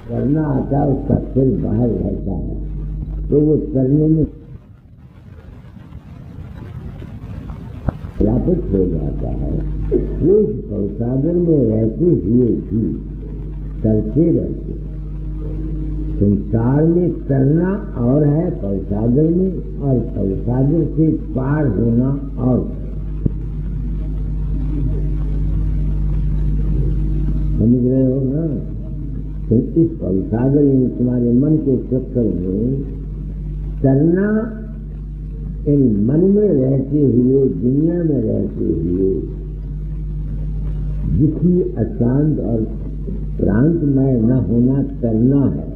करना आता है उसका सिर बाहर रहता है, तो वो करने में व्यापक हो जाता है। वो इस भवसागर में रहते हुए भी तरते रहते। संसार में तरना और है भवसागर में, और भवसागर से पार होना और समझ रहे हो ना। तो इस भवसागर में तुम्हारे मन के चक्कर में तरना, इन मन में रहते हुए, दुनिया में रहते हुए जिसकी अशांत और प्रांतमय न होना करना है,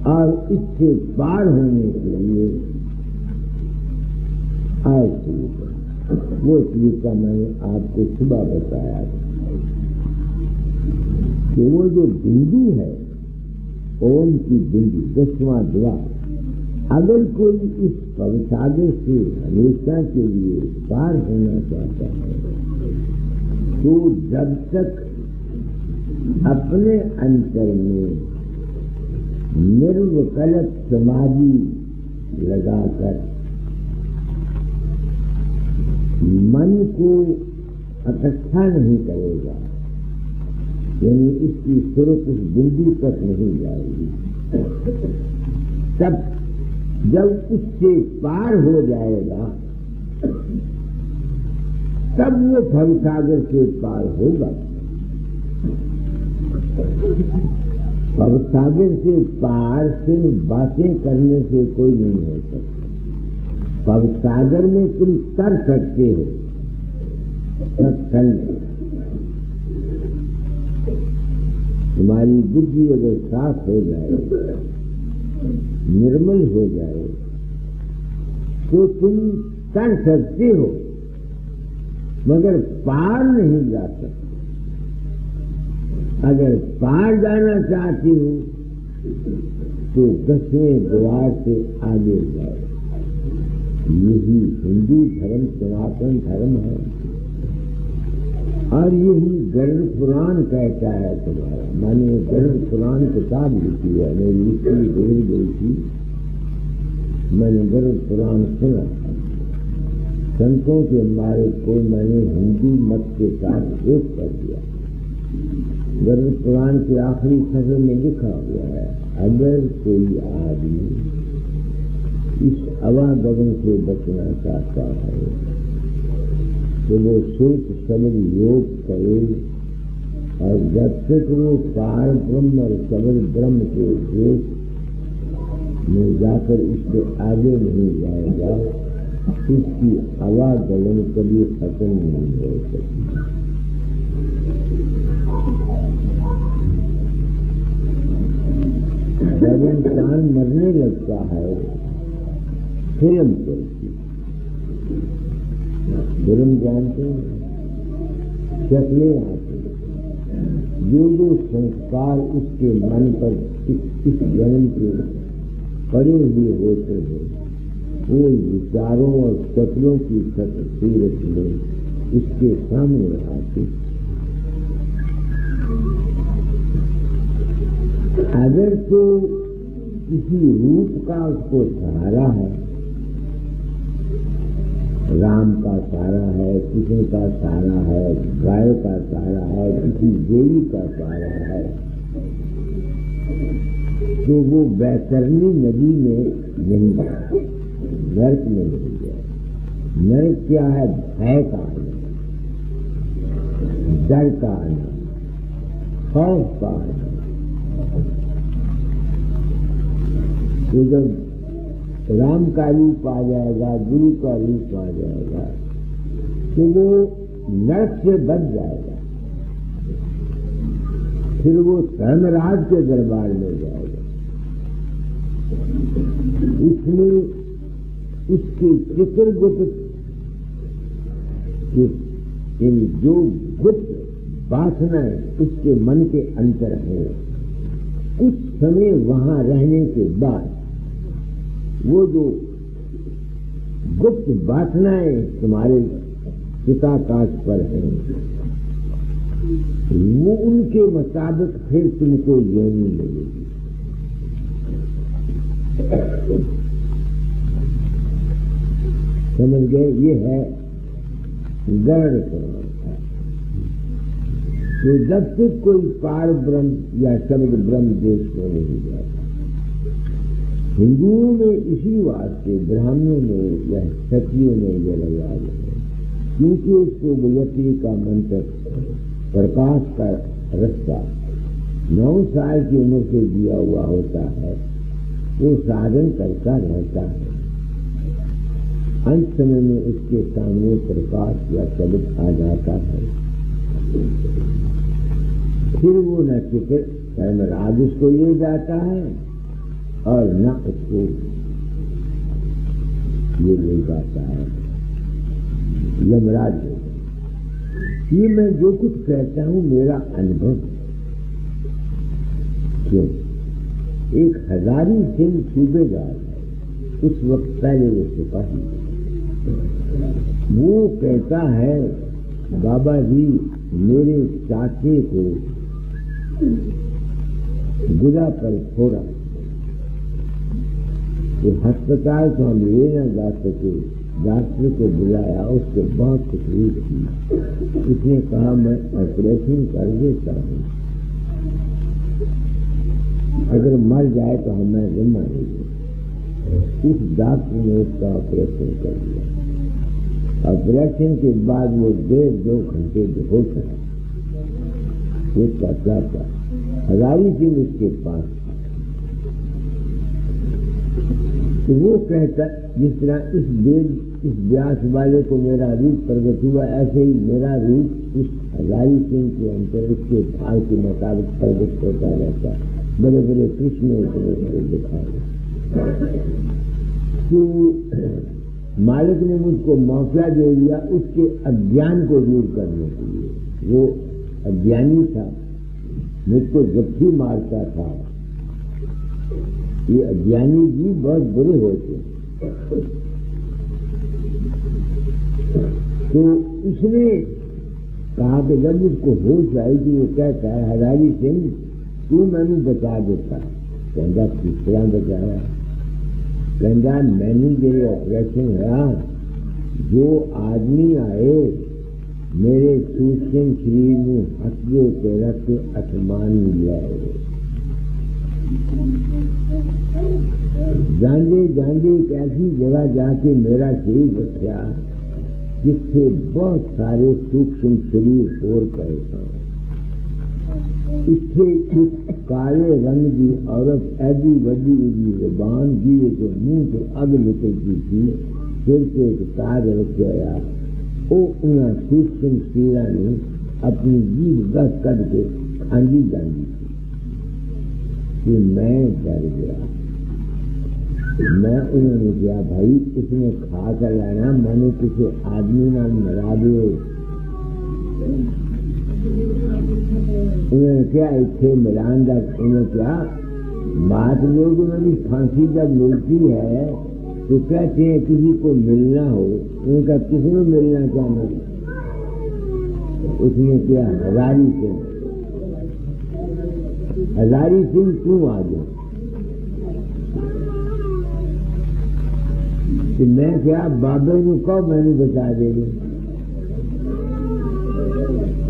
और इससे पार होने के लिए वो तरीका मैंने आपको सुबह बताया था कि वो जो बिंदु है, ओम की बिंदु, 10वां द्वार, अगर कोई इस भवसागर से हमेशा के लिए पार होना चाहता है, तो जब तक अपने अंतर में निर्विकल्प समाधि लगाकर मन को इकट्ठा नहीं करेगा, यानी इसकी स्वरूप उस बिंदु तक नहीं जाएगी, तब जब उससे पार हो जाएगा, तब वो भवसागर से पार होगा। भवसागर से पार सिर्फ बातें करने से कोई नहीं हो सकता। भवसागर में तुम कर सकते हो, सत्संग तुम्हारी बुद्धि अगर साफ हो जाए, निर्मल हो जाए, तो तुम कर सकते हो, मगर पार नहीं जा सकते। अगर पार जाना चाहती हो तो 10वें द्वार से आगे जाओ। यही हिंदू धर्म, सनातन धर्म है, और यही गरुड़ पुराण कहता है तुम्हारा। मैंने गरुड़ पुराण किताब लिखी है, मेरी लिखी देर गई थी, मैंने गरुड़ पुराण सुना था। संतों के मार्ग को मैंने हिंदू मत के साथ एक कर दिया। गरुड़ पुराण के आखिरी सफे में लिखा हुआ है, अगर कोई आदमी इस आवागमन से बचना चाहता है तो वो सोच समझ योग करे, और जब तक वो पार ब्रह्म और सबल ब्रह्म के देश में जाकर इससे आगे नहीं जाएगा, इसकी आवागमन कभी खत्म नहीं हो सकती। जब इंसान मरने लगता है, फिल्म चलती, फिल्म जानते हैं, शक्लें आती, जो संस्कार उसके मन पर इस जन्म के पड़े हुए होते हैं, वो विचारों और शक्लों की सूरत में उसके सामने आती। अगर तो किसी रूप का उसको सहारा है, राम का सहारा है, कृष्ण का सहारा है, गाय का सहारा है, किसी देवी का सहारा है, तो वो बैतरनी नदी में नहीं गया, नर्क में नहीं गया। नर्क क्या है? भय का आना, डर का आना, खौफ का आना। तो जब राम का रूप आ जाएगा, गुरु का रूप आ जाएगा, तो वो नर्क से बच जाएगा, फिर वो धर्मराज के दरबार में जाएगा। इसमें उसके चित्रगुप्त जो गुप्त वासनाएं उसके मन के अंतर है, कुछ समय वहां रहने के बाद वो जो गुप्त वासनाएं तुम्हारे चिताकाश पर हैं, वो उनके मुताबिक फिर तुमको योनि मिलेगी। समझ गए? ये है गरुड़ पुराण। तो जब तक कोई पार ब्रह्म या शब्द ब्रह्म देश को नहीं जाता। हिंदुओं में इसी वास्ते, ब्राह्मणों में या क्षत्रियों में यह रिवाज है, क्योंकि उसको गायत्री का मंत्र, प्रकाश का रास्ता 9 साल की उम्र से दिया हुआ होता है। वो साधन करता रहता है। अंत समय में उसके सामने प्रकाश या शब्द आ जाता है। फिर वो न चित्र कर्मराज उसको ले जाता है और न उसको ये ले जाता है यमराज। ये मैं जो कुछ कहता हूं मेरा अनुभव। क्यों? एक हजारी सिंह सूबेदार है, उस वक्त पहले वो सिपाही। वो कहता है, बाबा जी मेरे चाचे को गुदा पर छोड़ा, तो अस्पताल तो हम ले न जा सके। डॉक्टर को बुलाया, उसको बहुत तकलीफ थी। उसने कहा मैं ऑपरेशन कर देता हूँ, अगर मर जाए तो हमें जिम्मा नहीं। उस डॉक्टर ने उसका ऑपरेशन कर दिया। ऑपरेशन के बाद वो 1.5-2 घंटे बेहोश है। उसका चाचा हजारी सिंह उसके पास। तो वो कहता, जिस तरह इस व्यास वाले को मेरा रूप प्रकट हुआ, ऐसे ही मेरा रूप उस हजारी सिंह के अंतर उसके भाव के मुताबिक प्रकट होता रहता। बड़े बड़े कृष्ण दिखाए। तो मालिक ने मुझको मौका दे दिया उसके अज्ञान को दूर करने के लिए। वो अज्ञानी था, मुझको जप्फी मारता था। ये अज्ञानी जी बहुत बुरे होते। तो उसने कहा कि जब उसको होश आई कि वो कहता है, हजारी सिंह तू मैंने बचा देता। कहता किस तरह बचाया? कहता मैंने जो ऑपरेशन हुआ, जो आदमी आए मेरे सूक्ष्म शरीर में हंसते के रख आसमान मिलाए। जांजे जांजे एक ऐसी जगह जाके मेरा शरीर रखा जिससे बहुत सारे सूक्ष्म शरीर और परेशान। इससे एक काले रंग की औरत ऐसी बड़ी उदी जबान की तो मुंह से अग निकलती थी, सिर से एक ताज रख गया। वो उन्हें सूक्ष्म शीरा ने अपनी जीभ दस करके खांदी जानी थी कि मैं डर गया। मैं उन्होंने किया, भाई इसने खा कर लाना, मैंने किसी आदमी ना मरा दे। उन्होंने क्या इतने मिलान तक उन्हें क्या बात लोग मेरी फांसी जब मिलती है तो कहते हैं किसी को मिलना हो, उनका किसी को मिलना चाहना। उसने क्या हजारी सिंह क्यों आ गया? कि मैं क्या बाबे ने कब मैंने बता दे दी।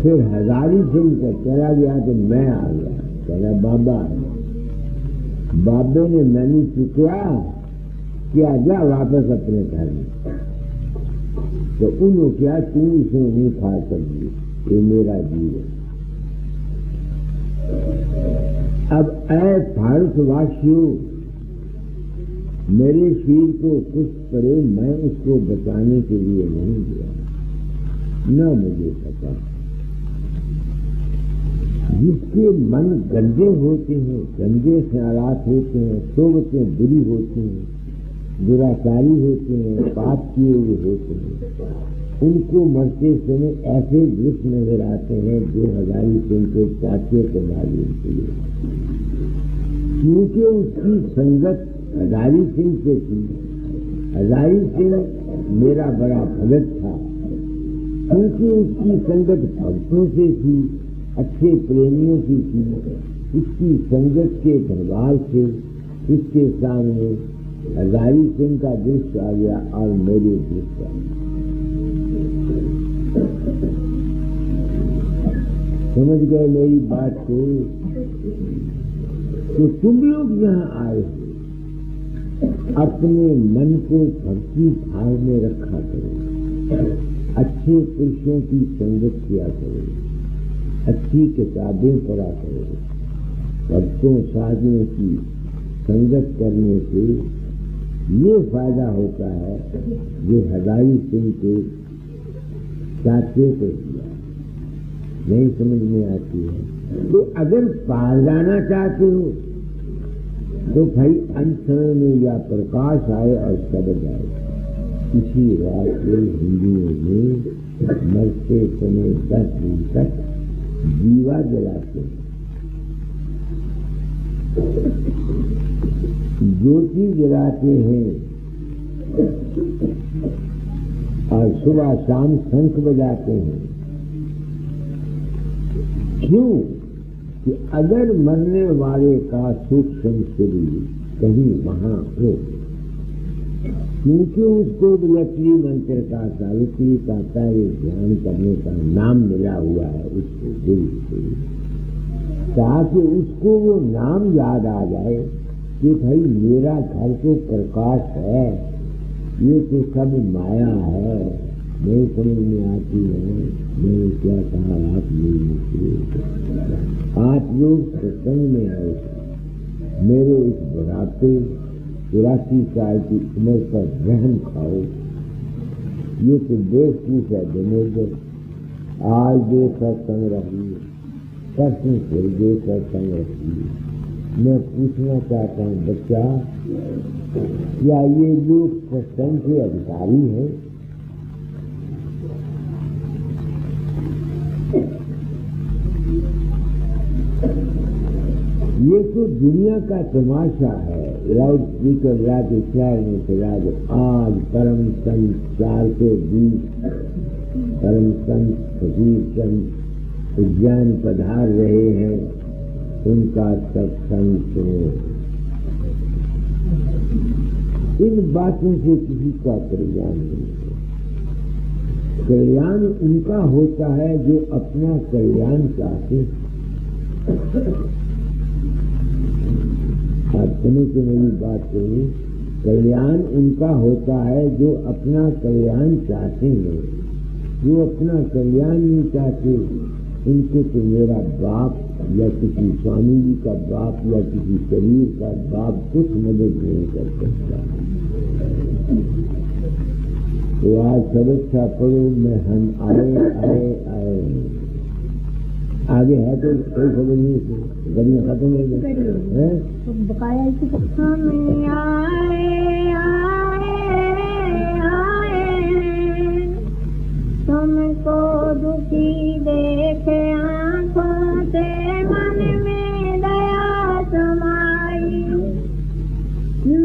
फिर हजारी सिंह का चला गया तो मैं आ गया। चला बाबा, बाबे ने मैंने चुकया क्या, जा वापस अपने घर में। तो उन्होंने क्या, तू इसे नहीं खा सकती, ये मेरा जीव है। अब ऐ भारतवासियों, मेरे शरीर को कुछ पड़े, मैं उसको बचाने के लिए नहीं गया, न मुझे पता। जिसके मन गंदे होते हैं, गंदे ख्यालात होते हैं, सोचतें बुरी होती हैं, दुराचारी होते हैं, पाप किए हुए होते हैं, उनको मरते समय ऐसे दृश्य नजर आते हैं जो हजारी सिंह के चाचे को मालूम थी। क्योंकि उसकी संगत हजारी सिंह से थी। हजारी सिंह मेरा बड़ा भगत था क्योंकि उसकी संगत भक्तों से थी, अच्छे प्रेमियों से थी, उसकी संगत के दरबार से उसके सामने हजारी सिंह का दृश्य आ गया और मेरे दृश्य आ गया। समझ गए मेरी बात को? तो तुम लोग यहाँ आए हो, अपने मन को भक्ति भाव में रखा करो, अच्छे पुरुषों की संगत किया करो, अच्छी किताबें पढ़ा करो। भक्तों साधुओं की संगत करने से ये फायदा होता है जो हजारी सिंह के साथियों को दिया, नहीं समझ में आती है। तो अगर पार जाना चाहते हो तो भाई अंत समय में या प्रकाश आए और शब्द आए। इसी वास्ते हिंदुओं में मरते समय 10 दिन तक दीवा जलाते हैं, ज्योति जलाते हैं और सुबह शाम शंख बजाते हैं। क्यों? कि अगर मरने वाले का सूक्ष्म शरीर कहीं वहां हो, क्योंकि उसको लक्ष्मी मंत्र का, सावित्री का कार्य ध्यान करने का नाम मिला हुआ है उसको दिल से, ताकि उसको वो नाम याद आ जाए कि भाई मेरा घर तो प्रकाश है, ये तो सब माया है, नहीं समझ में आती है। मैंने क्या कहा आप लोग सत्संग में आए, मेरे इस बुढ़ापे 84 साल की उम्र पर रहम खाओ, ये तो बेवकूफ है जनोदर। आज जो सत्संग रही, परसों फिर जो सत्संग रही। मैं पूछना चाहता हूँ बच्चा, क्या ये लोग सत्संग के अधिकारी हैं? ये तो दुनिया का तमाशा है। लाउड स्पीकर रात शहर में चला दो। आज परम संत 420 परम संत फकीर संत उज्जैन पधार रहे हैं, उनका सत्संग सुनो। इन बातों से किसी का कल्याण नहीं है। कल्याण उनका होता है जो अपना कल्याण चाहते। आप सुनो तो मेरी बात को, कल्याण उनका होता है जो अपना कल्याण चाहते हैं। जो अपना कल्याण नहीं चाहते, उनको तो मेरा बाप या किसी स्वामी जी का बाप या किसी शरीर का बाप कुछ मदद नहीं कर सकता। तो आज सब अच्छा पढ़ो, मैं हम आए आगे है तो कोई खबर नहीं, गरियाँ खत्म हो गई। बकाया हमें आए तुमको दुखी देखे आँखों से मन में दया समाई,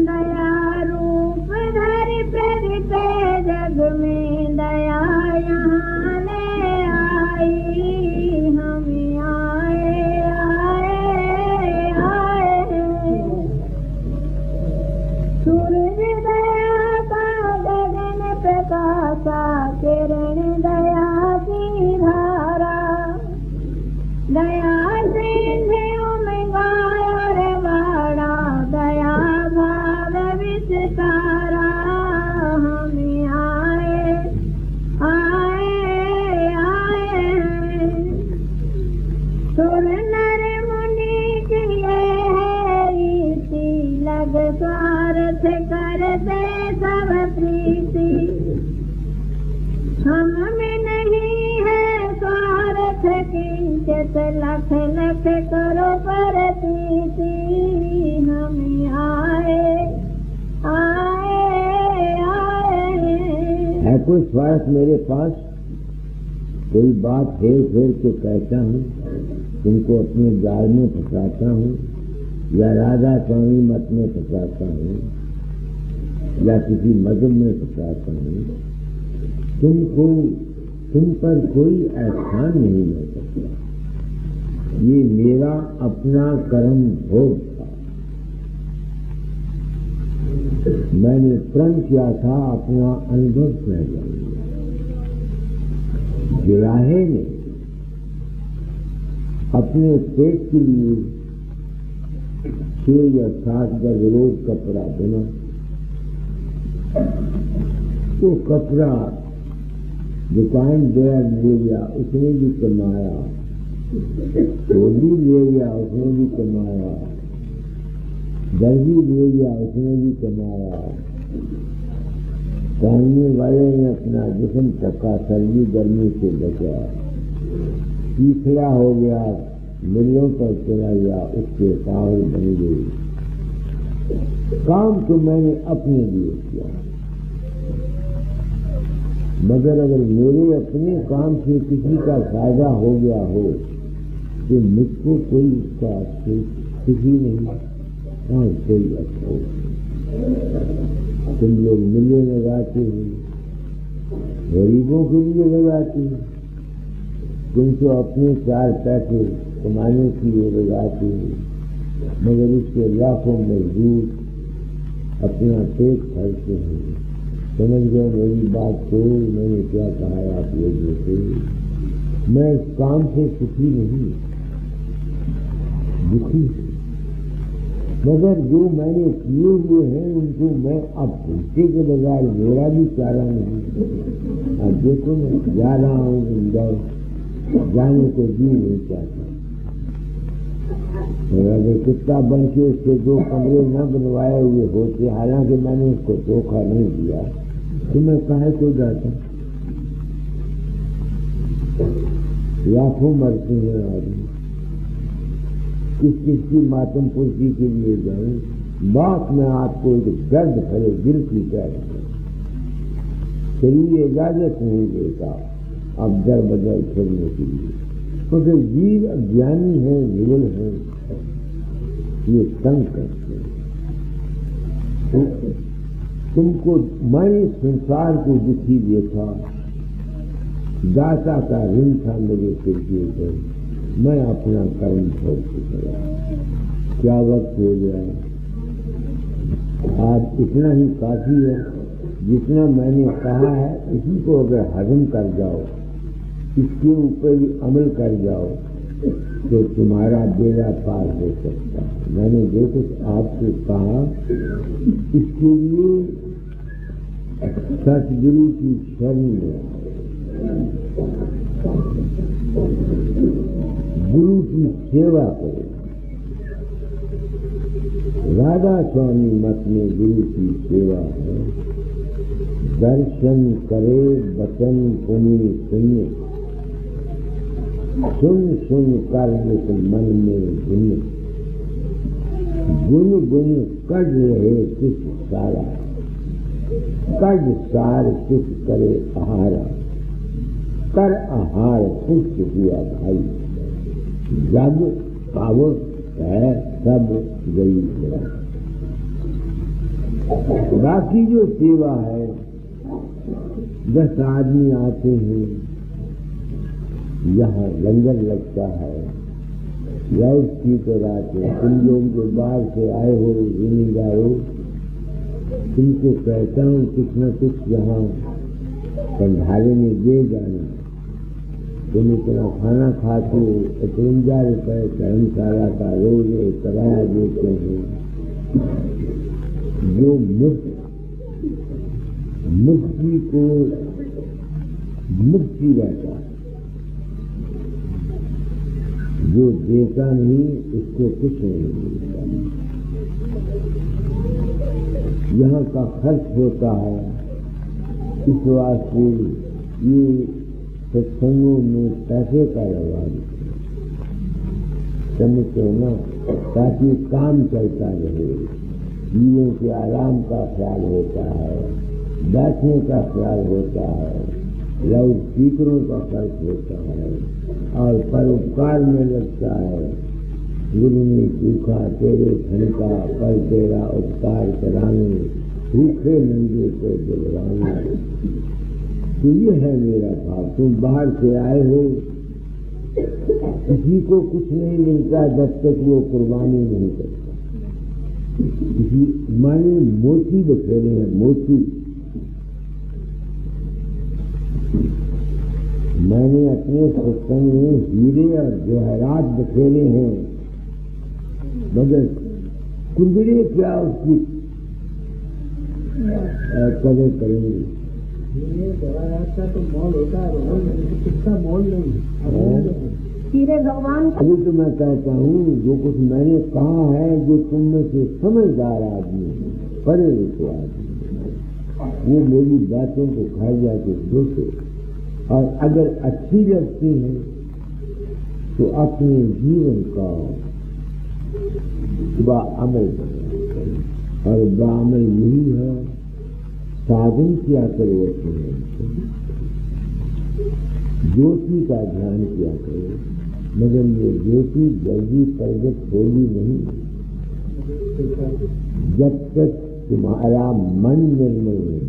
दया रूप धर प्रगटे जग में दया यहाँ ले आई। हमें आए सूरज दया का गगन प्रकाशा, किरण दया की धारा, दया सिंधियों में गायर बाड़ा, दया भाव विस्तारा। हमें आए सुर नर मुनि की है रीति, लग स्वार्थ करते सब प्रीति। हम में नहीं है स्वार्थ किंचित, लख लख करो परतीति। हमें आए है कोई स्वार्थ मेरे पास? कोई बात फेर फेर के कहता हूँ, तुमको अपने जाल में फंसाता हूँ, या राधा स्वामी मत में फंसाता हूँ, या किसी मजहब में फंसाता हूँ। तुमको तुम पर कोई एहसान नहीं हो सकता, ये मेरा अपना कर्म भोग था। मैंने प्रण किया था अपना अनुभव कर जाऊंगा। जुलाहे ने अपने पेट के लिए 6 या 7 गज रोज कपड़ा बुना। तो कपड़ा दुकान गया ले गया, उसने भी कमाया, चोली ले गया, उसने भी कमाया, दर्जी ले गया, उसने भी कमाया। पहनने वाले ने अपना जिस्म टका, सर्दी गर्मी से बचा, तीसरा हो गया, मिलों पर चला गया, उसके पावर बन गई। काम तो मैंने अपने लिए किया, मगर अगर मेरे अपने काम से किसी का फायदा हो गया हो तो मुझको कोई उसका खुशी नहीं और कोई अच्छा। तुम लोग मिले लगाते हो, गरीबों के लिए लगाते हो, तुम तो अपने 4 पैसे कमाने के लिए लगाते हो, मगर इसके लाखों मजदूर अपना पेट भरते हैं। समझ गए मेरी बात को? मैंने क्या कहा आप लोगों से? मैं इस काम से सुखी नहीं, दुखी हूँ, मगर जो मैंने किए हुए हैं उनको मैं अब भूलने के बजाय मेरा भी चारा नहीं। अब देखो मैं जा रहा हूँ इंदौर, जाने को जी नहीं चाहता। अगर कुत्ता बन के उसके 2 कमरे न बनवाए हुए होते, हालांकि मैंने उसको धोखा नहीं दिया, तो मैं काहे को जाता? लाखों मरते हैं आदमी, किस की मातम पुरसी के लिए जाऊं? बात में आपको एक दर्द भरे दिल की कह रहा, शरीर इजाजत नहीं देता अब दर बदल फिरने के लिए। मगर जीव अज्ञानी है, विरल है, ये तंग करते हैं। तो तुमको मैंने संसार को दुखी देखा, दाता का ऋण था मेरे सिर के ऊपर, मैं अपना कर्म भोग चुका। क्या वक्त हो गया? आज इतना ही काफी है। जितना मैंने कहा है इसी को अगर हजम कर जाओ, इसके ऊपर भी अमल कर जाओ, तो तुम्हारा बेड़ा पार हो सकता है। मैंने जो कुछ आपको कहा इसके लिए सतगुरु की शरण में, गुरु की सेवा करो। राधा स्वामी मत में गुरु की सेवा है। दर्शन करे वचन सुनी सुनिए, सुन सुन कर मन में गुन, गुन गुन कर रहे कुछ सारा, कड सार कुछ करे आहारा, कर आहार पुष्ट हुआ भाई, जब पावक है सब गई। बाकी जो सेवा है, 10 आदमी आते हैं, यहाँ लंगर लगता है, लाउड स्पीकर आते हैं, तुम लोग जो बाहर से आए हो जिम्मेदारो, तुमको कहता हूँ कुछ न कुछ यहाँ भंडारे में दे जाना। तुम इतना खाना खाते हो, 53 रुपये धर्मशाला का रोज किराया देते हैं। जो मुक्ति को मुक्ति रहता है, जो देता नहीं उसको कुछ नहीं मिलता। यहाँ का खर्च होता है, इस वास्ते ये सत्संगों में पैसे का व्यवहार समझते ना, ताकि काम चलता रहे। जीवों के आराम का ख्याल होता है, बैठने का ख्याल होता है, लाउड स्पीकरों का खर्च होता है और परोपकार में लगता है। गुरु ने सूखा तेरे धन का पर तेरा उपकार कराने, भूखे नंगे को दिलवाने। तो ये है मेरा भाव। तुम बाहर से आए हो, किसी को कुछ नहीं मिलता जब तक वो कुर्बानी नहीं करता। किसी माने मोती बखेरे हैं, मोती। मैंने अपने सत्संग में हीरे और जवाहरात बखेरे हैं, मगर कुंदड़े क्या उसकी कदर करेंगे। जवाहरात का तो मोल होता है, किसका मोल नहीं है। हीरे भगवान। अभी तो मैं कहता हूँ जो कुछ मैंने कहा है, जो तुम में से समझदार आदमी है, पढ़े लिखे आदमी, वो मेरी बातों को खा जाके सोचो, और अगर अच्छी लगती है तो अपने जीवन का बाअमल बनाए। और बाअमल यही है, साधन किया करो अपने, ज्योति का ध्यान किया करो, मगर ये ज्योति जल्दी प्रगट होगी नहीं जब तक तुम्हारा मन निर्मल नहीं।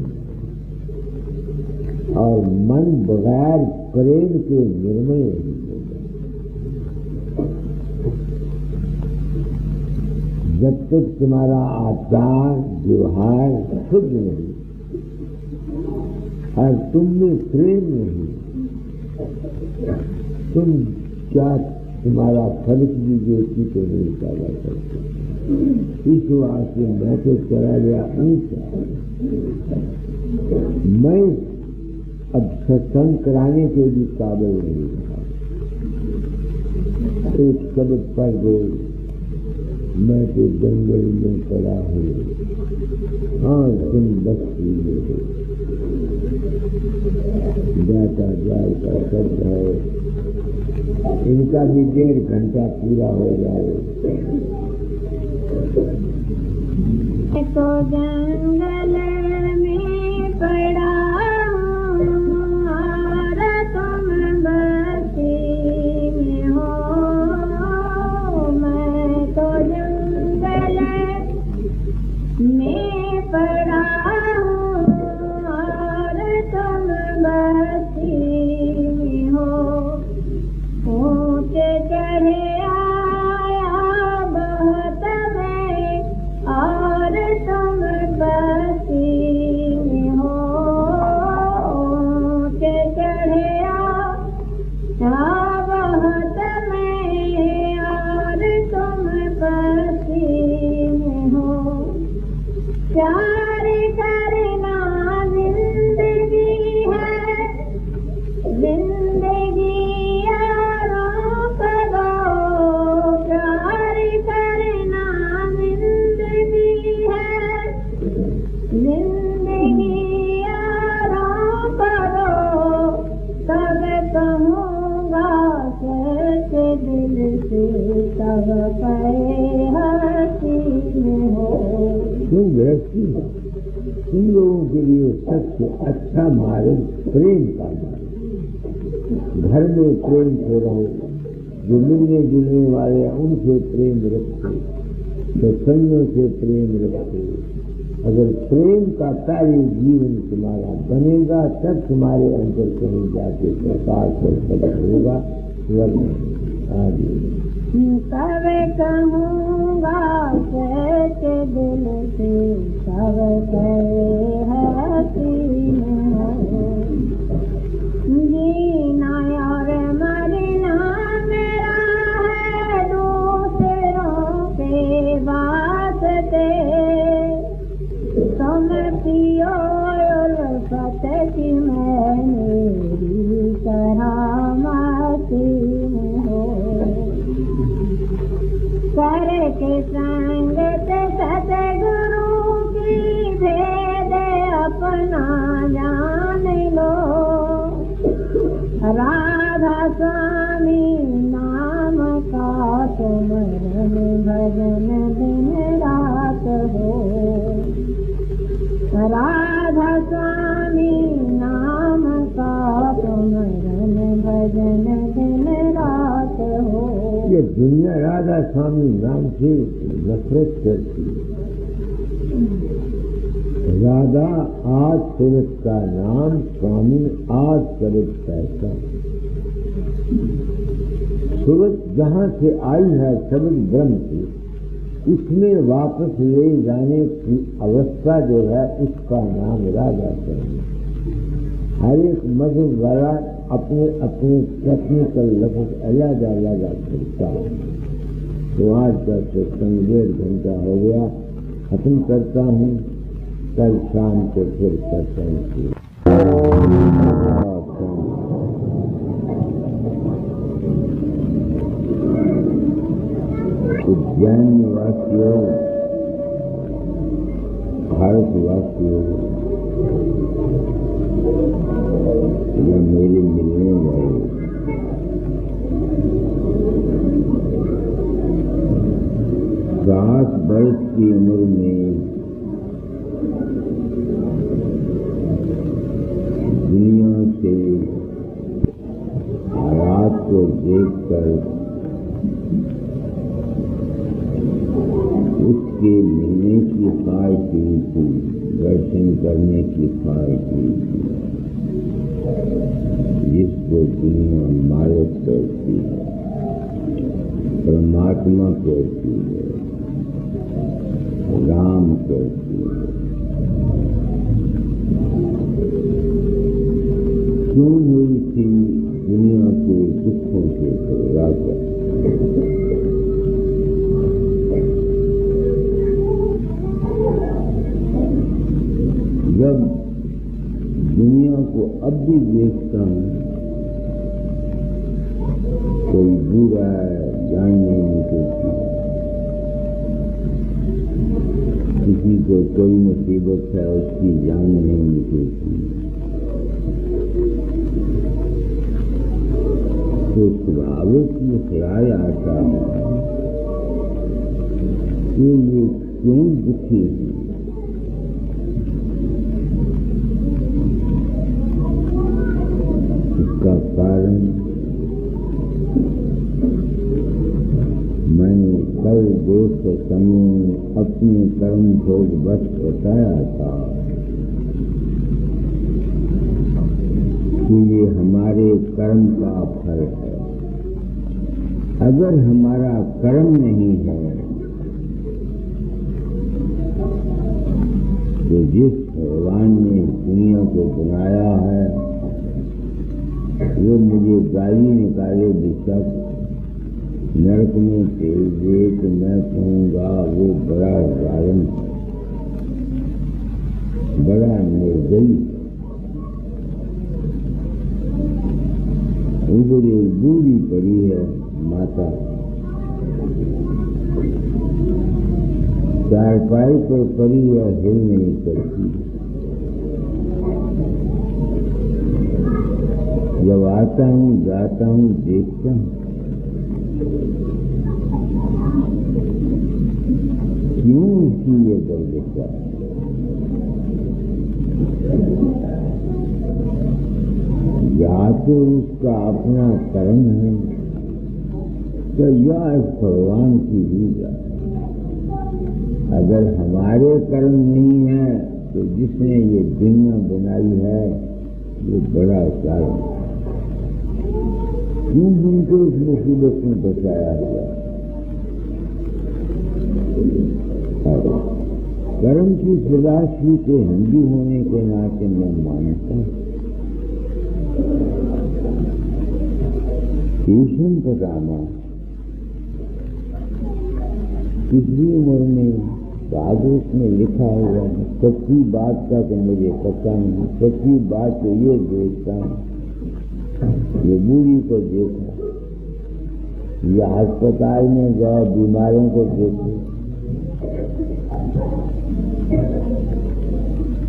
और मन बगैर प्रेम के निर्मल नहीं होगा। जब तक तुम्हारा आचार व्यवहार शुद्ध नहीं और तुम में प्रेम नहीं, तुम क्या तुम्हारा फर्क भी ज्योति को नहीं पैदा करते। इस वास्ते मैं तो चला गया ऊंचा। मैं अब सत्संग कराने के भी काबिल नहीं रहा। एक शब्द पर दो, मैं तो जंगल में पड़ा हूँ, हाँ तुम बस्ती में हो। जाता जाता शब्द है, इनका भी 1.5 घंटा पूरा हो जाए। तो जंगल में पड़ा और तुम बस्ती में हो। मैं तो जंगल में पड़ा और तुम बस्ती में हो। ऊंचे चढ़े आया बहुत मैं और तुम बस्ती में हो। ऊंचे चढ़े आया बहुत मैं और तुम बस्ती में हो। प्यार करना जिंदगी है, जिंदगी तुम गृहस्थी हो, तुम लोगों के लिए सबसे अच्छा मार्ग प्रेम का मार्ग। घर में प्रेम से रहो, जो मिलने जुलने वाले उनसे प्रेम रखो, सत्संगों से प्रेम रखो। अगर प्रेम का कार्य जीवन तुम्हारा बनेगा, तब तुम्हारे अंदर कहीं जाके प्रकाश और सत्य होगा। आगे कब कहूँगा सच्चे दिल से, कब करे हसीन हो। जीना और मरना मेरा है दूसरों के वास्ते। तुम पियो उल्फत की मैं मेरी करामाती हो। करके संगत सतगुरु की भेद अपना जान लो। राधा स्वामी नाम का सुमरन भजन दिन रात हो। राधा स्वामी नाम का सुमरन भजन दिन रात हो। ये दुनिया राधा स्वामी नाम से नफरत करती है। राधा आज सूरत का नाम, स्वामी आज सूरत पैसा। सूरत जहाँ से आई है शब्द ब्रह्म से, उसमें वापस ले जाने की अवस्था जो है उसका नाम राधा चाहिए। हर एक मधुर वाला अपने अपने टेक्निकल लफ्ज अलग अलग करता है। तो आज का सत्संग 1.5 घंटा हो गया, खत्म करता हूँ। कल शाम को फिर सत्संग उज्जैन निवासियों, भारतवासियों, ये मेरे मिलने वाले 60 वर्ष की उम्र में दुनिया से हालात को देखकर उसके मिलने की ख्वाहिश हुई थी, दर्शन करने की ख्वाहिश हुई थी, जिसको दुनिया मालिक कहती है, परमात्मा कहती है, राम कहती है। क्यों हुई थी दुनिया के दुखों से घबराकर? जब दुनिया को अब भी देखता हूँ, कोई बुरा है, जान नहीं निकलती, किसी को कोई मुसीबत है, उसकी जान नहीं निकलती, तो स्वाभाविक ये ख्याल आता है कि ये क्यों दुखी है। इसका कारण मैंने कल दोस्त समय अपने कर्म भोग बस बताया था कि ये हमारे कर्म का फल है। अगर हमारा कर्म नहीं है तो जिस भगवान ने दुनिया को बनाया है वो मुझे गाली निकाले बेशक, नरक में भेज दे तो मैं कहूँगा वो बड़ा जालिम, बड़ा निर्दयी। उधर एक बूढ़ी पड़ी है माता, चारपाई पर पड़ी है, हिल नहीं करती। जब आता हूँ, जाता हूँ, देखता हूँ, क्यों उसकी ये दर्द? या तो उसका अपना कर्म है तो या भगवान की लीला। अगर हमारे कर्म नहीं है तो जिसने ये दुनिया बनाई है वो बड़ा कारण, क्यों उनको इस मुसीबत में बचाया गया? कर्म की फिलॉसफी को हिंदू होने के नाते मैं मानता हूँ। भीष्म पितामह पिछली उम्र में भागवत में लिखा हुआ है, सच्ची बात का तो मुझे पता नहीं, सच्ची बात तो ये देखता हूँ, ये बूढ़ी को देखा, ये अस्पताल में जाओ, बीमारों को देखो,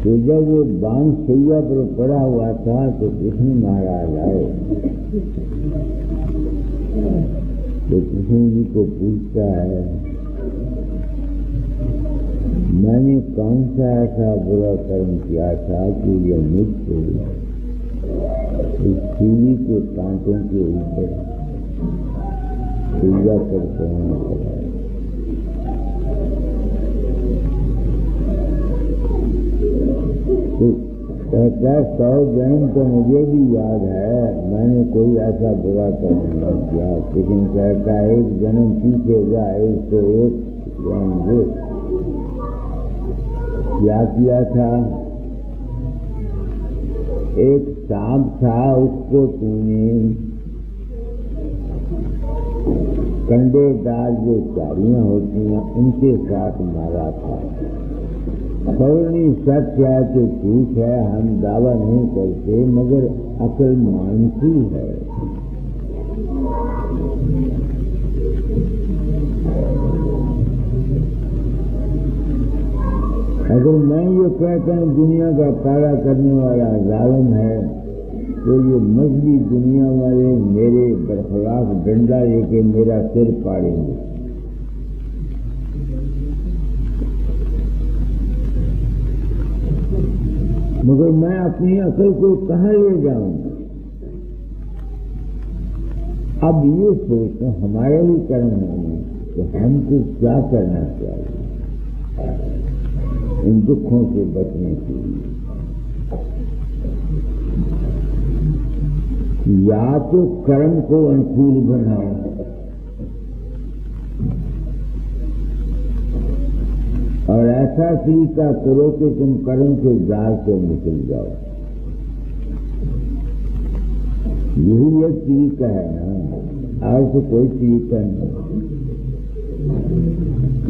तो जब वो बांध सैया पर पड़ा हुआ था तो कृष्ण महाराज आए, तो कृष्ण जी को पूछता है मैंने कौन सा ऐसा बुरा कर्म किया था कि यह मुझको इस सूली के कांटों के ऊपर पूजा कर कहना पड़ा। तो कहता 100 जन्म तो मुझे भी याद है, मैंने कोई ऐसा बुरा कर्म नहीं किया, लेकिन कहता एक जन्म पीछे जाए तो एक जाएंगे। क्या किया था? एक सांप था, उसको तूने कंडेदार जो चारियां होती हैं उनके साथ मारा था। सौरणी सच है तो ठीक है, हम दावा नहीं करते, मगर अकल मानती है। अगर मैं ये कहता हूँ दुनिया का पारा करने वाला जालिम है, तो ये मजबी दुनिया वाले मेरे बरखलाफ डंडा लेके मेरा सिर पाड़ेंगे। मगर मैं अपनी अकल को कहाँ ले जाऊंगा? अब ये सोचो हमारे ही कर्म होंगे तो हमको क्या करना चाहिए इन दुखों से बचने के लिए? या तो कर्म को अनुकूल बनाओ, और ऐसा तरीका करो कि तुम कर्म के जाल से निकल जाओ। यही एक तरीका है ना, और तो कोई तरीका नहीं।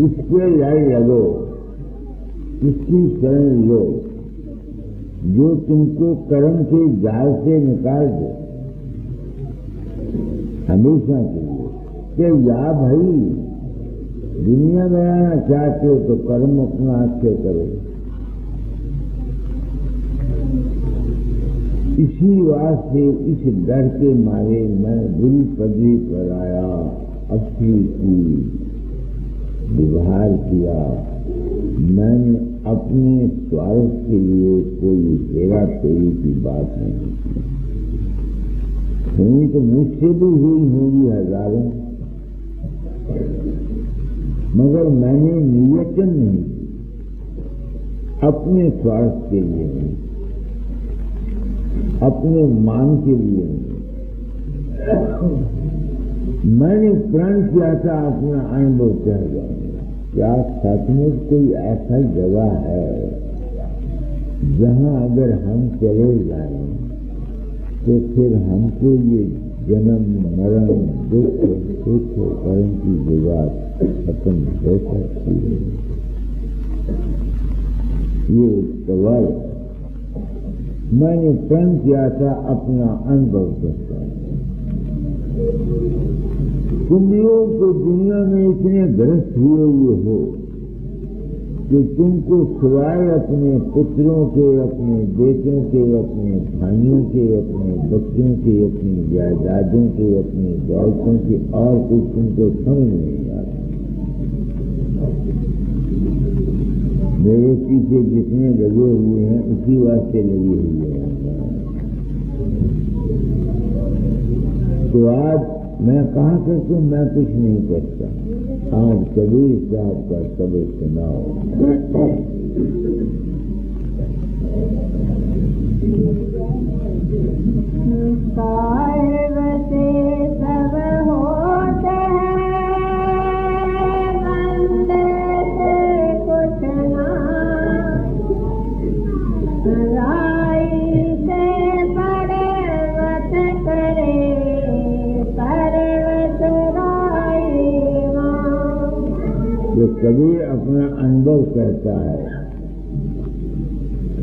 इसके लड़ लगो, इसकी शरण लो जो तुमको कर्म के जाल से निकाल दे हमेशा के लिए। कि या भाई दुनिया में आना चाहते हो तो कर्म अपना हाथ से करो। इसी वास्ते इस डर के मारे मैं बुरी पदवी पर आया, अच्छी की व्यवहार किया। मैंने अपने स्वार्थ के लिए कोई हेरा फेरी की बात नहीं की। हुई तो मुझसे भी हुई होगी हजारों, मगर मैंने नियतन नहीं की, अपने स्वार्थ के लिए नहीं, अपने मान के लिए नहीं। मैंने प्रण किया था अपना अनुभव कह जाऊंगा। क्या सचमुच कोई ऐसा जगह है जहां अगर हम चले जाएं तो फिर हमको ये जन्म मरण दुख सुख कर्म की जगह खत्म हो सकती है? ये सवाल मैंने प्रण किया था अपना अनुभव करता। तुम लोग तो दुनिया में इतने ग्रस्त हुए हो कि तुमको सिवाय अपने पुत्रों के, अपने बेटों के, अपने भाइयों के, अपने बच्चों के, अपनी जायदादों के, अपनी दौलतों के और कुछ तुमको समझ नहीं आता। मेरे पीछे जितने लगे हुए हैं उसी वास्ते लगे हुए हैं। तो आज मैं कहा करता हूँ, मैं कुछ नहीं करता। आज कबीर साहब का सबक सुनाओ। साहिब से सब होते हैं, बंदे से कुछ ना। राई से पर्वत करे, पर्वत राई मां। जो कबीर अपना अनुभव कहता है,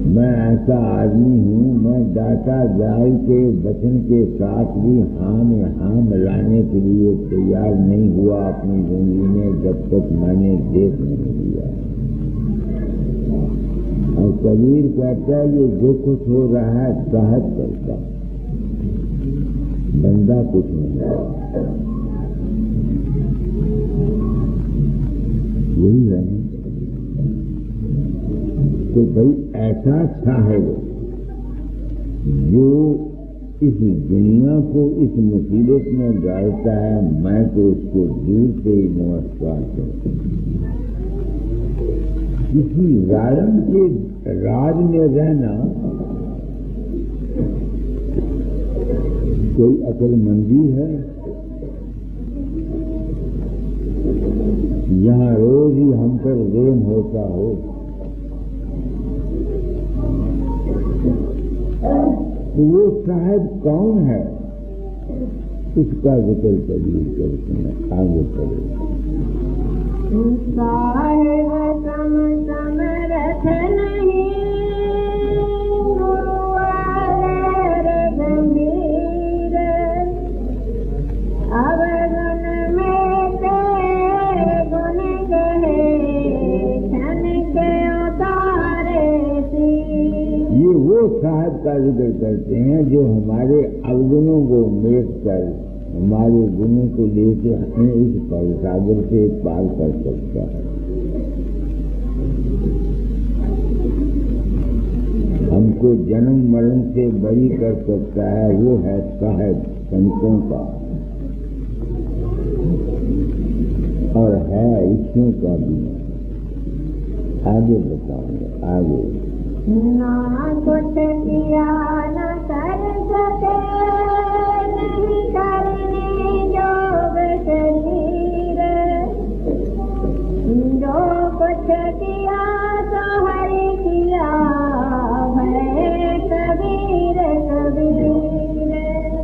मैं ऐसा आदमी हूँ, मैं दाता जाल के वचन के साथ भी हाँ में हाँ मिलाने के लिए तैयार नहीं हुआ अपनी जिंदगी में, जब तक मैंने देख नहीं लिया। और कबीर कहता है ये जो कुछ हो रहा है साहब करता, बंदा कुछ नहीं है। यही है। तो भाई ऐसा साहिब जो इस दुनिया को इस मुसीबत में डालता है, मैं तो उसको दूर से ही नमस्कार करता हूँ। किसी जालिम के राज में रहना कोई अक्लमंदी है? यहाँ रोज ही हम पर रेम होता हो तो वो साहब कौन है, उसका जिक्र करिए करते हैं। आगे चले। साहिब सम रथ नहीं गुरुवार गंभीर, अब गुण में ते गुण गहे छन के उतारे सी। ये वो साहब का जिक्र करते हैं जो हमारे अवगुणों को मेट कर हमारे गुणों को लेकर हमें इस सागर से पार कर सकता है। हमको जन्म मरण से बरी कर सकता है, वो है साहब संतों का और है ईश्वर का भी। आगे बताऊंगा। आगे ना कुछ किया न कर सके, नहीं करने जोग शरीर, जो कुछ किया तो हरि किया है कबीर कबीर।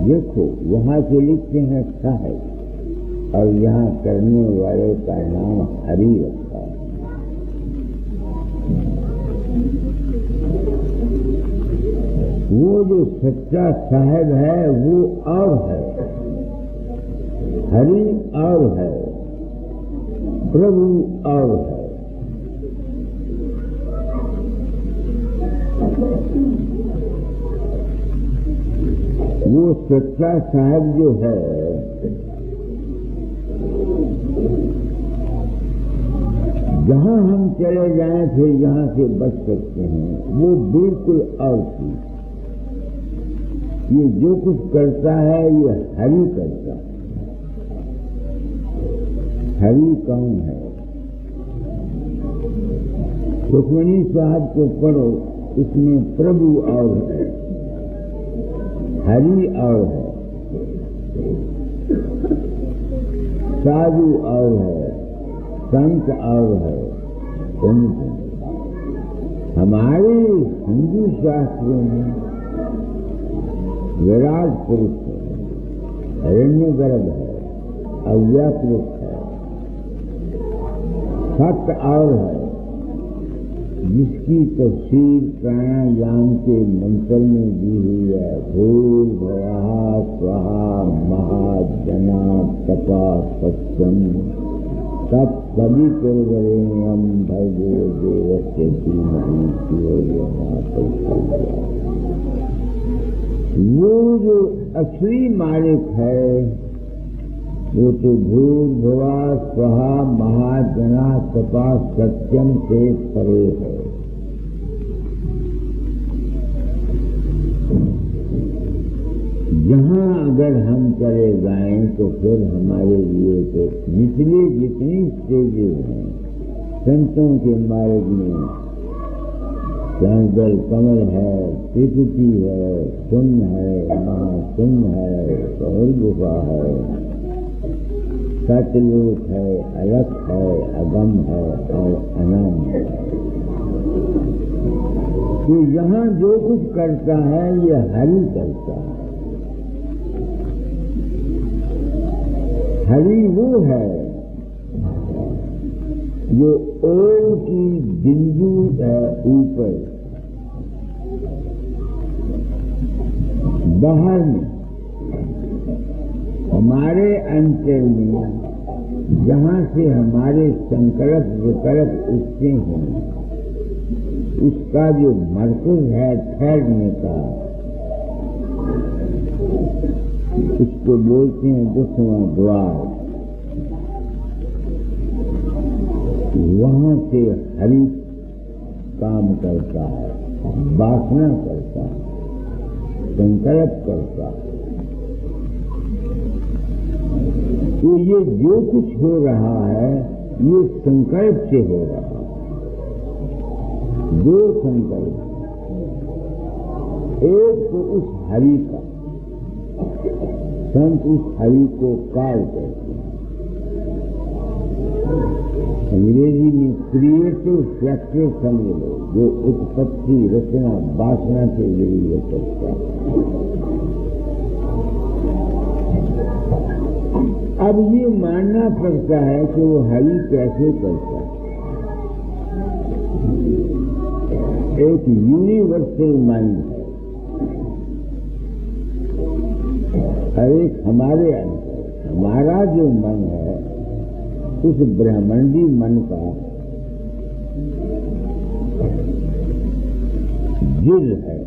देखो वहाँ से लिखते हैं साहब और यहाँ करने वाले का नाम हरि रखा है। वो जो सच्चा साहब है वो और है, हरि और है, प्रभु और है। वो सच्चा साहब जो है जहाँ हम चले जाएं फिर यहाँ से बच सकते हैं, वो बिल्कुल और चीज। ये जो कुछ करता है ये हरि करता है। हरि कौन है? सुखमनी साहब को पढ़ो, इसमें प्रभु और है, हरि और है, साधु और है, संत और है। हमारे हिंदू शास्त्रों में विराट पुरुष है, हिरण्यगर्भ है, अव्याकृत है, सत्य और है, जिसकी तफसीर प्राणायाम के मंत्र में दी हुई है। भूर्भुवः स्वः महाजना तपा सत्यम तत्सवितुर्वरेण्यं भर्गो देवस्य धीमहि धियो यो न प्रचोदयात्। वो जो असली मालिक है वो तो भूर्भुवः स्वः महाजना तपा सत्यम से परे है। जहाँ अगर हम चले जाएं तो फिर हमारे लिए तो निचले जितनी स्टेजेस हैं संतों के मार्ग में, जल कमल है, त्रिकुटी है, शून्य है, महाशून्य है, गौर गुफा है, सतलोक है, अलख है, अगम है और अनाम है। तो यहाँ जो कुछ करता है ये हरि करता है। हरि वो है जो ओम की बिंदु है ऊपर बाहर में, हमारे अंतर में, जहाँ से हमारे संकल्प विकल्प उठते हैं, उसका जो मरकज है ठहरने का, उसको बोलते हैं 10वां द्वार। वहाँ से हरि काम करता है, वासना करता है, संकल्प करता है। तो ये जो कुछ हो रहा है ये संकल्प से हो रहा है। दो संकल्प, एक तो उस हरि का, संत उस हरि को काल कहते हैं। अंग्रेजी में क्रिएटिव फैक्टर समझ लो, जो उत्पत्ति रचना वासना से जुड़ी हो सकता है। अब ये मानना पड़ता है कि वो हरि कैसे करता है। एक यूनिवर्सल माइंड है और एक हमारे अंदर, हमारा जो मन है उस ब्रह्मांडी मन का जुज है।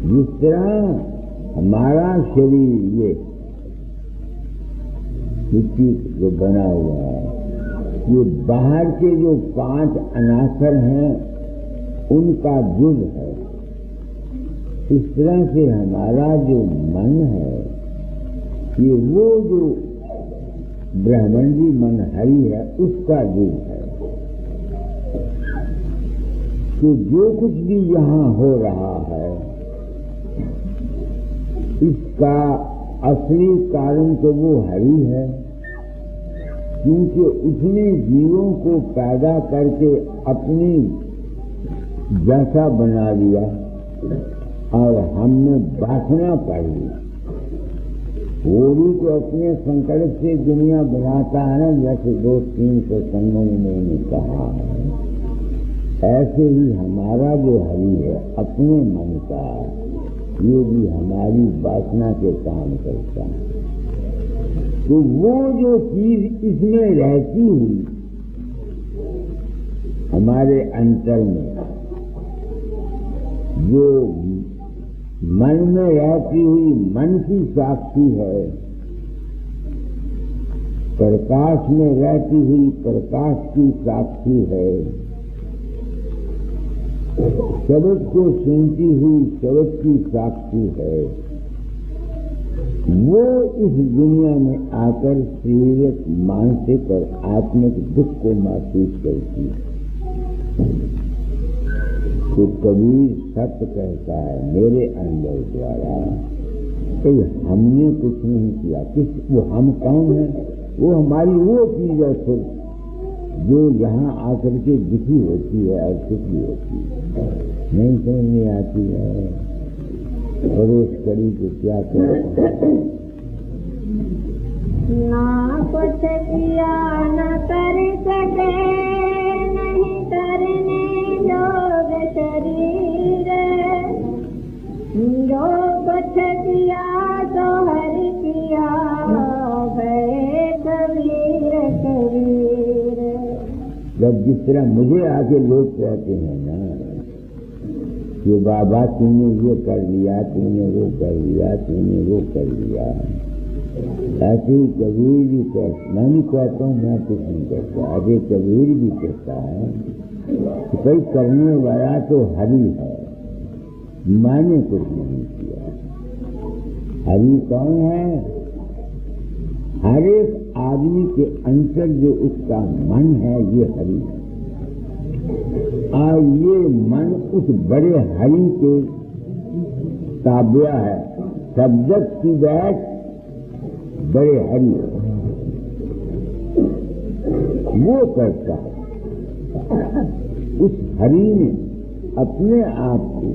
जिस तरह हमारा शरीर ये मिट्टी जो बना हुआ है, ये बाहर के जो 5 अनासर हैं उनका जुज है। इस तरह से हमारा जो मन है ये वो जो ब्रह्मांडी मन हरि है उसका जुज है। तो जो कुछ भी यहाँ हो रहा है इसका असली कारण तो वो हरि है, क्योंकि उसने जीवों को पैदा करके अपनी जैसा बना दिया और हमने वासना पाई। वो भी तो अपने संकल्प से दुनिया बनाता है ना, जैसे 200-300 संगों में मैंने कहा है। ऐसे ही हमारा जो हरि है अपने मन का, ये भी हमारी वासना के काम करता है। तो वो जो चीज इसमें रहती हुई हमारे अंतर में, जो मन में रहती हुई मन की साक्षी है, प्रकाश में रहती हुई प्रकाश की साक्षी है, शब्द को सुनती हुई शब्द की साक्षी है, वो इस दुनिया में आकर शारीरिक, मानसिक और आत्मिक दुख को महसूस करती है। तो कबीर सत्य कहता है मेरे अंदर द्वारा कि हमने कुछ नहीं किया। वो हम कौन है? वो हमारी वो चीज है खुद जो यहाँ आकर के दुखी होती है और सुखी होती है। नहीं समझ में आती है प्रवेश करी तो क्या कहता है। ना कुछ किया न कर सके, नहीं करने जोग शरीर, जो कुछ किया तो हरि किया, भय कबीर कबीर। जब जिस तरह मुझे आके लोग कहते हैं ना कि बाबा तूने ये कर लिया, तूने वो कर लिया, तूने वो कर लिया, ऐसे ही कबीर भी कहता, मैं नहीं कहता हूँ, मैं कुछ नहीं कहता, अजय कबीर भी कहता है कि कोई करने वाला तो हरि है, मैंने कुछ नहीं किया। हरि कौन है? हर एक आदमी के अंतर जो उसका मन है ये हरि है, और ये मन उस बड़े हरि के ताबिया है। सब्जेक्ट की बैठ बड़े हरि वो करता है। उस हरि ने अपने आप को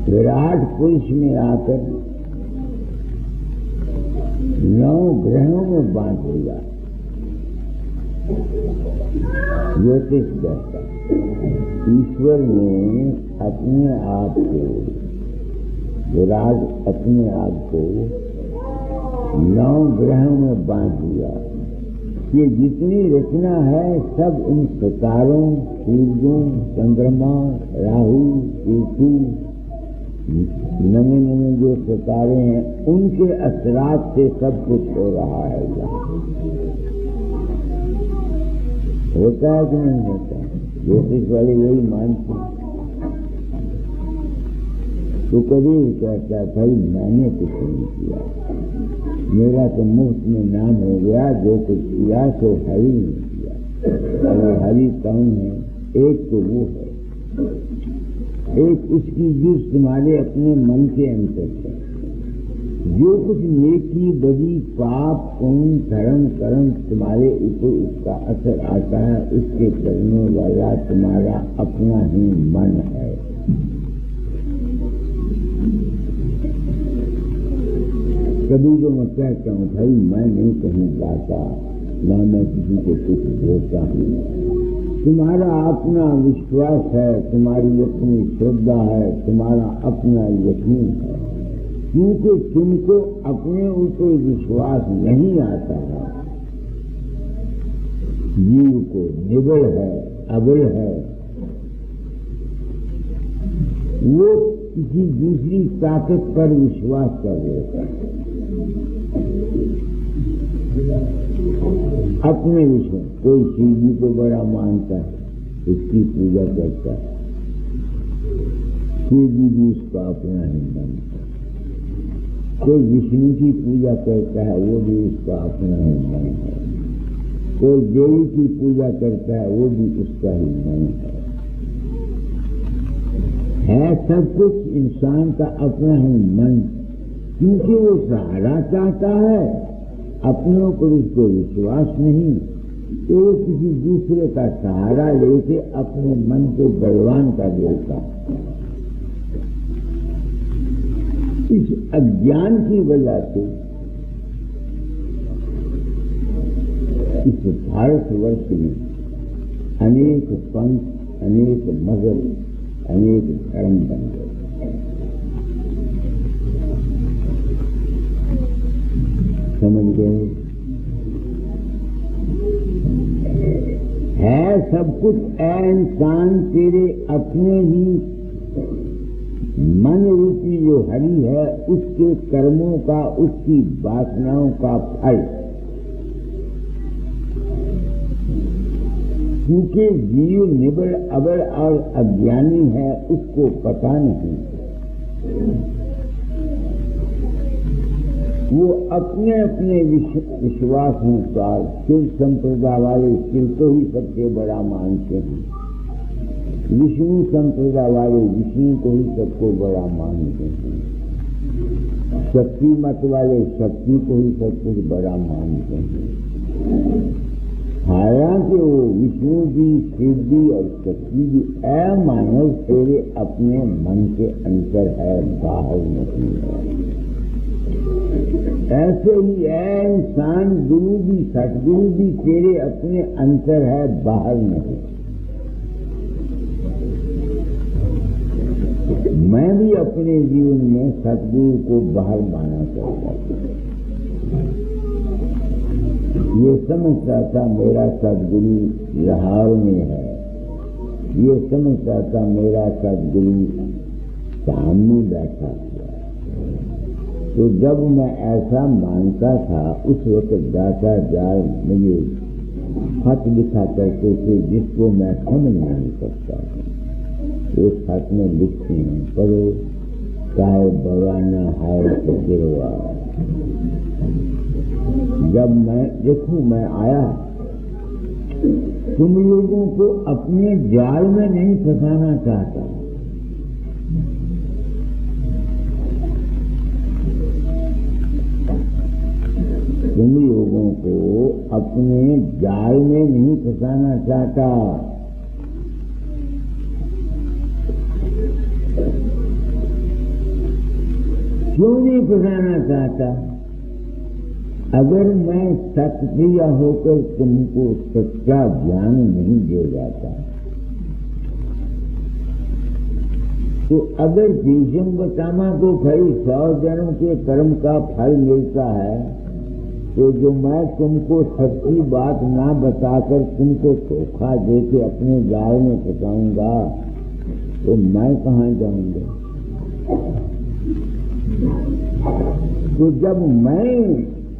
विराट पुरुष में आकर 9 ग्रहों में बांट दिया। ज्योतिष कहता ईश्वर ने अपने आप को, विराट अपने आप को 9 ग्रहों में बांट दिया। ये जितनी रचना है सब इन सितारों, सूर्यों, चंद्रमा, राहु, केतु, नए नए जो सितारे हैं उनके असरात से सब कुछ हो रहा है। होता है कि नहीं होता? ज्योतिष वाले यही मानते हैं। तो कभी कहता है भाई मैंने कुछ नहीं किया, मेरा तो मुफ्त में नाम हो गया, जो कुछ किया तो है ही नहीं किया। अरे हरि कौन है? एक तो वो है, एक उसकी जूझ तुम्हारे अपने मन के अंतर है। जो कुछ नेकी बदी पाप पुण्य धर्म कर्म तुम्हारे ऊपर उसका असर आता है, उसके करने वाला तुम्हारा अपना ही मन है। कभी जो मैं कहता हूँ भाई मैं नहीं कहीं जाता, ना मैं किसी को कुछ बोलता हूँ, तुम्हारा अपना विश्वास है, तुम्हारी अपनी श्रद्धा है, तुम्हारा अपना यकीन है। क्योंकि तुमको अपने ऊपर विश्वास नहीं आता है, जीव को निबल है, अबल है, वो किसी दूसरी ताकत पर विश्वास कर लेता है। अपने विश्वास, कोई शिव जी को बड़ा मानता है, उसकी पूजा करता है, शिव जी भी उसका अपना ही मानता है। कोई विष्णु की पूजा करता है, वो भी उसका अपना ही मन है। कोई देवी की पूजा करता है, वो भी उसका ही मन है सब कुछ इंसान का अपना ही मन। क्योंकि वो सहारा चाहता है, अपनों पर उसको विश्वास नहीं, तो वो किसी दूसरे का सहारा लेके अपने मन को बलवान कर देता। इस अज्ञान की वजह से इस भारतवर्ष में अनेक पंथ, अनेक मजहब, अनेक धर्म बन गए। समझ गए? है सब कुछ ऐ इंसान तेरे अपने ही मन रूपी जो हरि है, उसके कर्मों का, उसकी वासनाओं का फल। क्योंकि जीव निबल अबल और अज्ञानी है, उसको पता नहीं। वो अपने अपने विश्वास अनुसार शिव संप्रदाय वाले शिव को ही सबसे बड़ा मानते हैं, विष्णु संप्रदाय वाले विष्णु को ही सबको बड़ा मानते हैं, शक्ति मत वाले शक्ति को ही सब कुछ बड़ा मानते हैं। हालांकि वो विष्णु भी, शिव भी और शक्ति भी ऐ मानव तेरे अपने मन के अंतर है, बाहर नहीं है। ऐसे ही ऐ इंसान गुरु भी, सतगुरु भी तेरे अपने अंतर है, बाहर नहीं। मैं भी अपने जीवन में सतगुरु को बाहर माना करता था। ये समझता था मेरा सतगुरु लाहौर में है, ये समझता था मेरा सतगुरु सामने बैठा हुआ है। तो जब मैं ऐसा मानता था, उस वक्त दाता जाल मुझे खत लिखा करते थे, जिसको मैं समझ नहीं सकता था। वो खत में लिखते हैं, पढ़ो चाहे बवाना है गिरवा। जब मैं देखूं, मैं आया, तुम लोगों को अपने जाल में नहीं फंसाना चाहता। तुम लोगों को अपने जाल में नहीं फंसाना चाहता। क्यों नहीं फंसाना चाहता? अगर मैं सत्प्रिय होकर तुमको सच्चा ज्ञान नहीं दे जाता, तो अगर बीजम बतामा को भाई 100 जन्म के कर्म का फल मिलता है, तो जो मैं तुमको सच्ची बात ना बताकर तुमको धोखा देके अपने जाल में फंसाऊंगा, तो मैं कहाँ जाऊंगा? तो जब मैं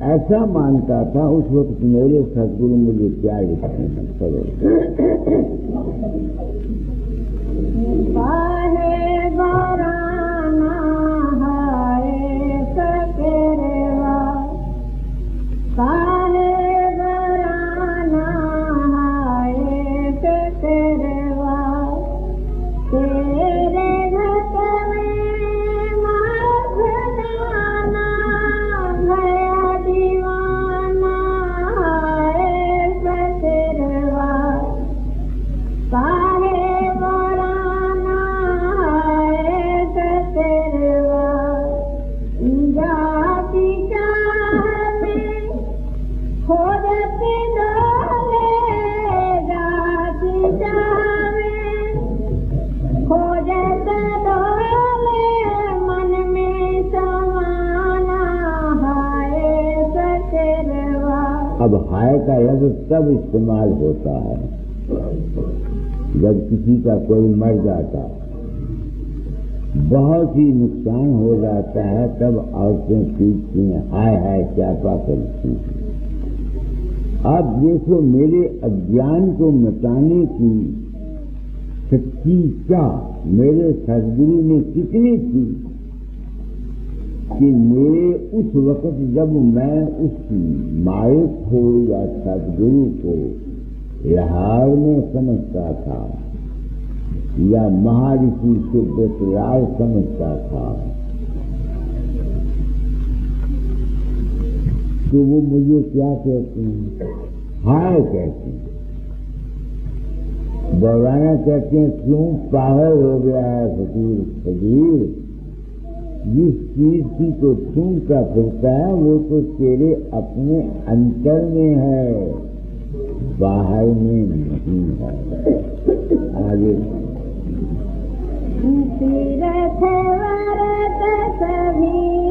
ऐसा मानता था, उस वक्त मेरे सदगुरु मुझे क्या लिखते हैं, करो। अब हाय का लफ्ज तब इस्तेमाल होता है जब किसी का कोई मर जाता, बहुत ही नुकसान हो जाता है, तब औरतें पूछती हैं हाय हाय क्या पा करती। अब देखो मेरे अज्ञान को मिटाने की सच्ची चाह मेरे सदगुरु ने कितनी थी कि मेरे उस वक्त जब मैं उस मालिक को या सदगुरु को लाहौर में समझता था या महर्षि सिद्धेश्वर समझता था, तो वो मुझे क्या कहते हैं, हाय कहते हैं। बौराना कहते हैं क्यों पागल हो गया है फकीर फकीर, जिस चीज की तो छूटता फिरता है वो तो तेरे अपने अंतर में है, बाहर में नहीं है। आगे तीरथ व्रत सभी